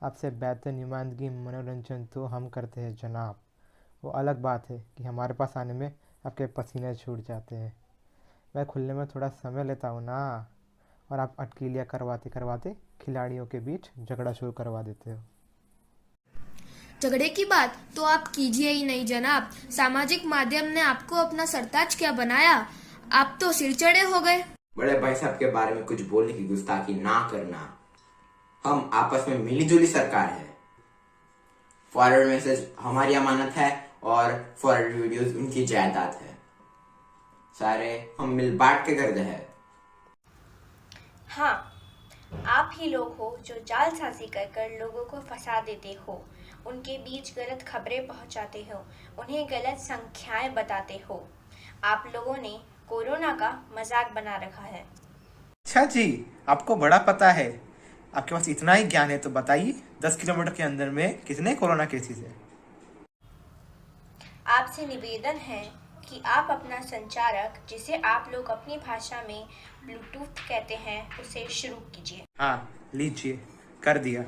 आपसे बेहतर नुमाइंदगी मनोरंजन तो हम करते हैं जनाब। वो अलग बात है कि हमारे पास आने में आपके पसीने छूट जाते हैं। मैं खुलने में थोड़ा समय लेता हूँ ना, और आप अटकीलियाँ करवाते करवाते खिलाड़ियों के बीच झगड़ा शुरू करवा देते हो। झगड़े की बात तो आप कीजिए ही नहीं जनाब। सामाजिक माध्यम ने आपको अपना सरताज क्या बनाया, आप तो सिर चढ़े हो गए। बड़े भाई साहब के बारे में कुछ बोलने की गुस्ताखी ना करना। हम आपस में मिलीजुली सरकार है। फॉरवर्ड मैसेज हमारी अमानत है और फॉरवर्ड वीडियोस उनकी जायदाद है। सारे हम मिल बांट के करते हैं। हाँ, आप ही लोग हो जो जालसाजी कर कर लोगों को फंसा देते हो, उनके बीच गलत खबरें पहुंचाते हो, उन्हें गलत संख्याएं बताते हो। आप लोगों ने कोरोना का मजाक बना रखा है। अच्छा जी, आपको बड़ा पता है। आपके पास इतना ही ज्ञान है तो बताइए 10 किलोमीटर के अंदर में कितने कोरोना केसेस है? आपसे निवेदन है कि आप अपना संचारक, जिसे आप लोग अपनी भाषा में ब्लूटूथ कहते हैं, उसे शुरू कीजिए। हाँ, लीजिए, कर दिया।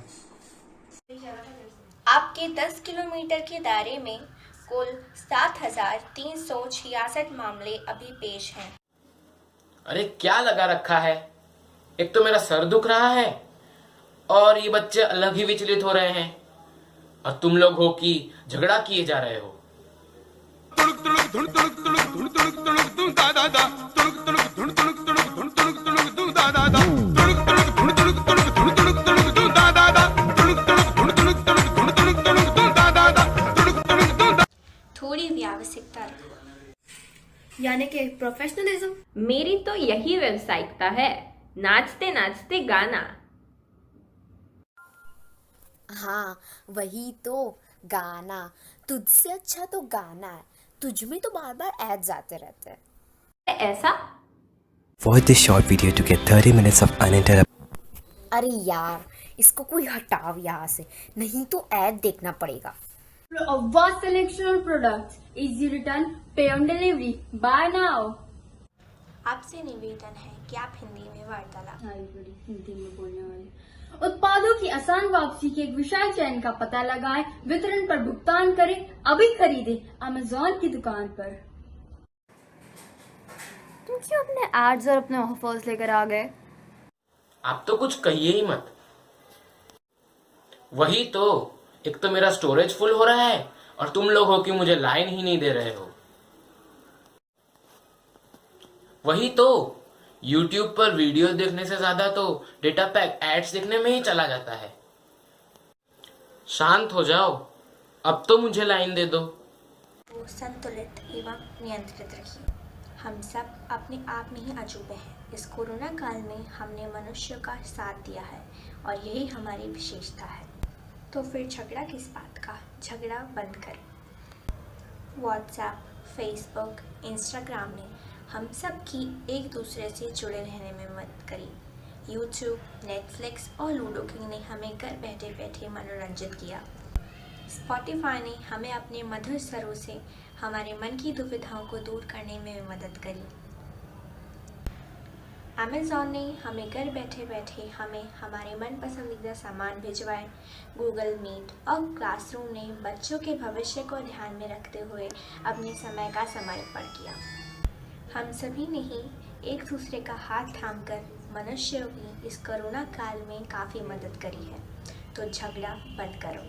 आपके 10 किलोमीटर के दायरे में कुल 7,366 मामले अभी पेश हैं। अरे क्या लगा रखा है? एक तो मेरा सर दुख रहा है और ये बच्चे अलग ही विचलित हो रहे हैं, और तुम लोग हो कि झगड़ा किए जा रहे हो। थोड़ी व्यावसायिकता रखो, यानी कि प्रोफेशनलिज्म। मेरी तो यही व्यावसायिकता है, नाचते नाचते गाना। हाँ वही तो, गाना। तुझसे अच्छा तो गाना है, तुझ में तो बार बार एड्स आते रहते हैं। ऐसा? Watch this short video to get 30 minutes of uninterrupted. अरे यार, इसको कोई हटाओ यहाँ से, नहीं तो ऐड देखना पड़ेगा। A vast selection of products, easy return, pay on delivery. Buy now. आपसे निवेदन है कि आप हिंदी में वार्तालाप। हिंदी में बोलने वाले उत्पादों की आसान वापसी के एक विशाल चयन का पता लगाएं, वितरण पर भुगतान करें, अभी खरीदें अमेज़न की दुकान पर। तुम क्यों अपने एड्स और अपने ऑफर्स लेकर आ गए? आप तो कुछ कहिए ही मत। वही तो, एक तो मेरा स्टोरेज फुल हो रहा है और तुम लोग हो कि मुझे लाइन ही नहीं दे रहे हो। वही तो, YouTube पर वीडियो देखने से ज्यादा तो डेटा पैक एड्स देखने में ही चला जाता है। शांत हो जाओ, अब तो मुझे लाइन दे दो। वो संतुलित एवं नियंत्रित रखिए। हम सब अपने आप में ही अजूबे हैं। इस कोरोना काल में हमने मनुष्य का साथ दिया है और यही हमारी विशेषता है। तो फिर झगड़ा किस बात का? झगड़ा बंद करें। व्हाट्सएप, फेसबुक, इंस्टाग्राम ने हम सब की एक दूसरे से जुड़े रहने में मदद करी। यूट्यूब, नेटफ्लिक्स और लूडो किंग ने हमें घर बैठे बैठे मनोरंजित किया। स्पॉटिफाई ने हमें अपने मधुर स्वरों से हमारे मन की दुविधाओं को दूर करने में मदद करी। अमेज़न ने हमें घर बैठे बैठे हमें हमारे मन पसंदीदा सामान भिजवाए। गूगल मीट और क्लासरूम ने बच्चों के भविष्य को ध्यान में रखते हुए अपने समय का समर्पण किया। हम सभी ने ही एक दूसरे का हाथ थामकर मनुष्यों की इस कोरोना काल में काफ़ी मदद करी है। तो झगड़ा बंद करो।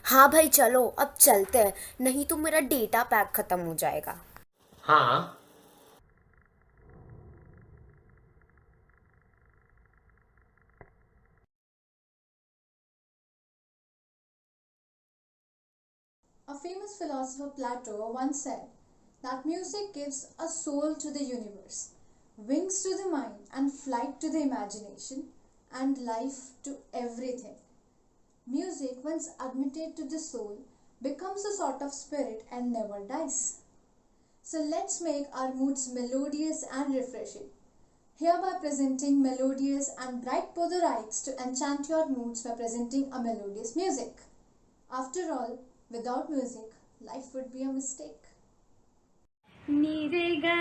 हाँ भाई चलो, अब चलते हैं, नहीं तो मेरा डेटा पैक खत्म हो जाएगा। हाँ, A famous philosopher Plato once said that music gives a soul to the universe, wings to the mind, and flight to the imagination, and life to everything. Music, once admitted to the soul, becomes a sort of spirit and never dies. So let's make our moods melodious and refreshing. Hereby presenting melodious and bright Podurites to enchant your moods by presenting a melodious music. After all, without music, life would be a mistake. Ni re ga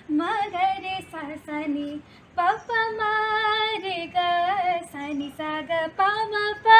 ma ga re sa sa ni pa pa ma re ga sa ni sa ga pa ma pa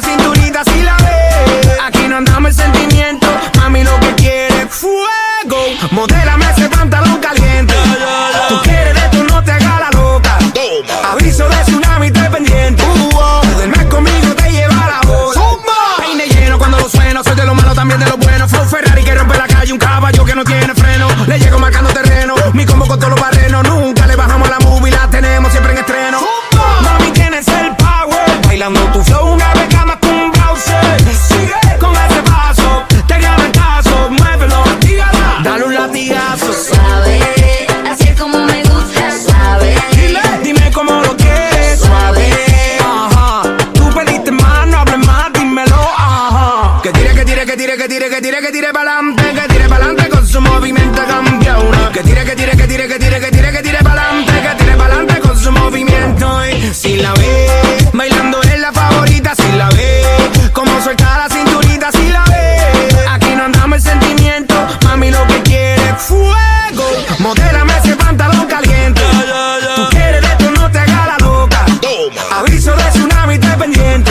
la cinturita si la ves. Aquí no andamos el sentimiento, mami lo que quiere es fuego. Modélame ese pantalón caliente. Tú quieres de esto, no te hagas la loca. Aviso de tsunami, te pendiente. Tú duermes conmigo, te lleva la bola. Peine lleno cuando lo sueno, soy de lo malo, también de lo bueno. Fue un Ferrari que rompe la calle, un caballo que no tiene freno. Le llego marcando terreno, mi combo con todos los barrenos. Nunca le bajamos la movie, la tenemos siempre en estreno. Mami, tienes el power, bailando tu flow, una beca más que un browser. Sigue con ese paso, te gana el caso, muévelo, dígala, dale un latigazo. Suave, así es como me gusta, suave. Dime cómo lo quieres, suave. Ajá, tú pediste más, no hables más, dímelo, ajá. Que tire, que tire, que tire, que tire, que tire, que tire pa'lante, que tire pa'lante con su movimiento campeona. Que tire, que tire, que tire, que tire, que tire, que tire pa'lante, que tire pa'lante con su movimiento. Y si la ve, bailando es la favorita, si la ve, como suelta la cinturita, si la ve. Aquí no andamos el sentimiento, mami lo que quiere es fuego. Modélame ese pantalón caliente. Tú quieres de esto, no te hagas la loca. Aviso de tsunami, te pendiente.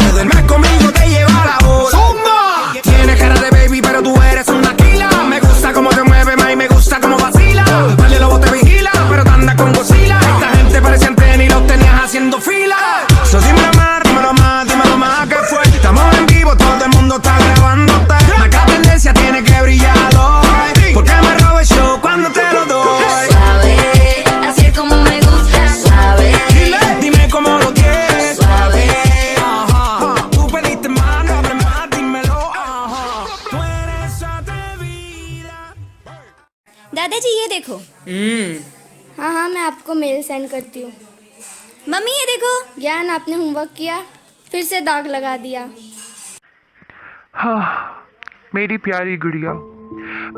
Te duermes conmigo, te lleva la bola. Tienes cara de baby, pero tú eres una killer. Me gusta cómo te mueve, ma, y me gusta cómo vacila. Vale, lobo te vigila, pero te andas con Godzilla. Esta gente parece antena y los tenías haciendo fila. So dímelo más, dímelo más, dímelo más, ¿qué fue? Estamos en vivo, todo el mundo está grabándote. Marca tendencia, tiene que brillar hoy. Porque me robo el show cuando te lo doy. Suave, así es como me gusta, suave. Dime cómo lo quieres, suave. Ajá, tú pediste más, no hables más, dímelo, ajá. Tú eres atrevida. दादाजी ये देखो। हाँ हाँ मैं आपको mail send करती हूँ। Mummy ये देखो। ज्ञान, आपने होमवर्क किया? फिर से दाग लगा दिया। हाँ, मेरी प्यारी गुड़िया,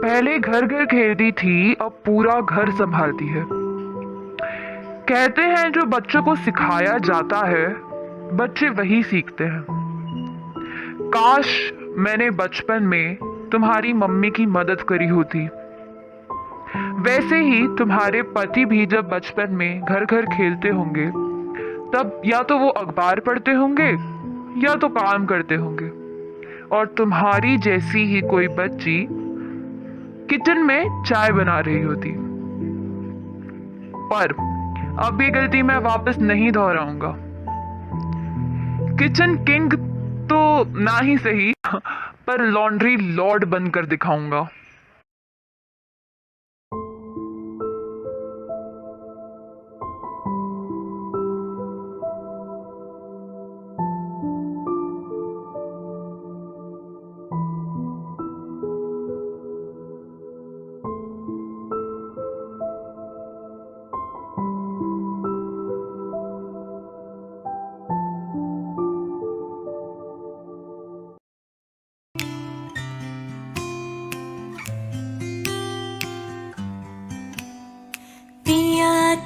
पहले घर घर खेलती थी, अब पूरा घर संभालती है। कहते हैं जो बच्चों को सिखाया जाता है बच्चे वही सीखते हैं। काश मैंने बचपन में तुम्हारी मम्मी की मदद करी होती। वैसे ही तुम्हारे पति भी जब बचपन में घर घर खेलते होंगे तब या तो वो अखबार पढ़ते होंगे या तो काम करते होंगे, और तुम्हारी जैसी ही कोई बच्ची किचन में चाय बना रही होती। पर अब ये गलती मैं वापस नहीं दोहराऊंगा। किचन किंग तो ना ही सही, पर लॉन्ड्री लॉर्ड बनकर दिखाऊंगा।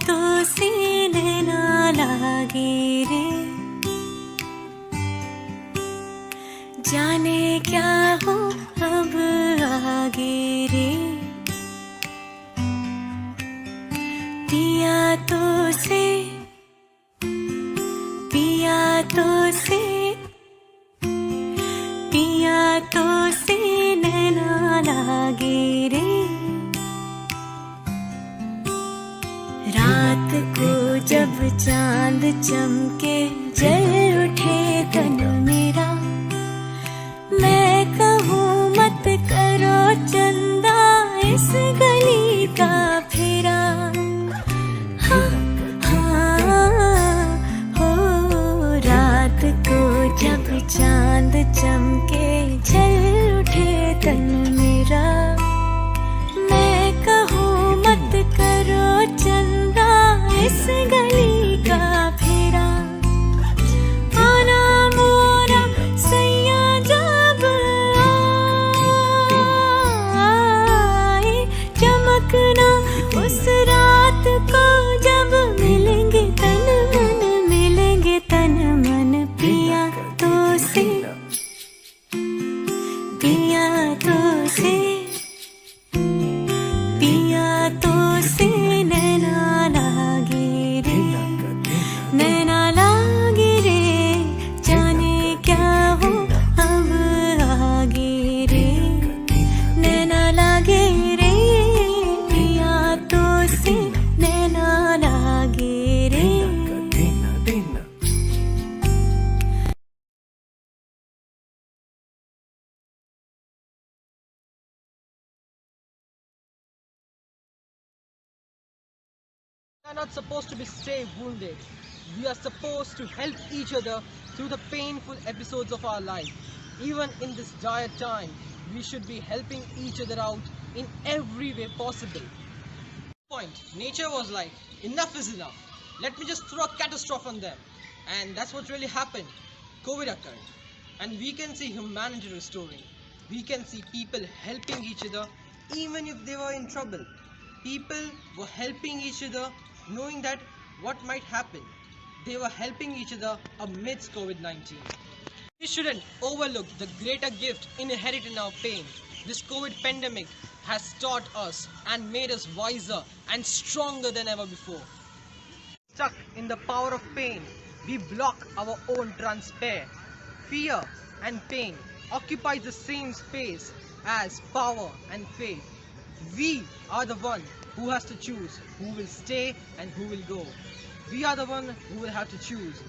तो सीने ना लागे रे, जाने क्या हो अब आगे रे। पिया तो से पिया तो से पिया तो सीने ना लागे रे। रात को जब चांद चमके जल उठे तन मेरा, मैं कहूँ मत करो चंदा इस गली का फेरा। हाँ हाँ हो, रात को जब चांद चमके जल उठे तन मेरा, मैं कहूँ मत करो चंदा इस गली का फेरा। आना मोरा सैया जब आए, चमकना उस रात को जब मिलेंगे तन मन, मिलेंगे तन मन। पिया तो से We are not supposed to stay wounded. We are supposed to help each other through the painful episodes of our life. Even in this dire time, we should be helping each other out in every way possible. Nature was like, enough is enough. Let me just throw a catastrophe on them. And that's what really happened. COVID occurred. And we can see humanity restoring. We can see people helping each other even if they were in trouble. People were helping each other knowing that what might happen. They were helping each other amidst COVID-19. We shouldn't overlook the greater gift inherent in our pain. This COVID pandemic has taught us and made us wiser and stronger than ever before. Stuck in the power of pain, we block our own transpair. Fear and pain occupy the same space as power and faith. We are the one who has to choose who will stay and who will go. We are the one who will have to choose.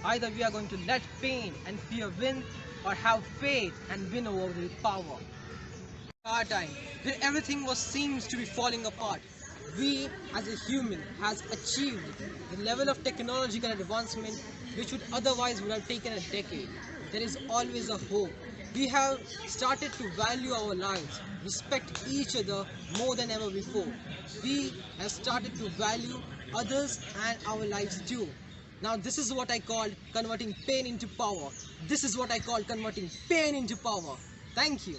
Either we are going to let pain and fear win, or have faith and win over with power. Our time, when everything seems to be falling apart, we as a human has achieved the level of technological advancement which would otherwise would have taken a decade. There is always a hope. We have started to value our lives, respect each other more than ever before. We have started to value others and our lives too. Now this is what I call converting pain into power. This is what I call converting pain into power. Thank you.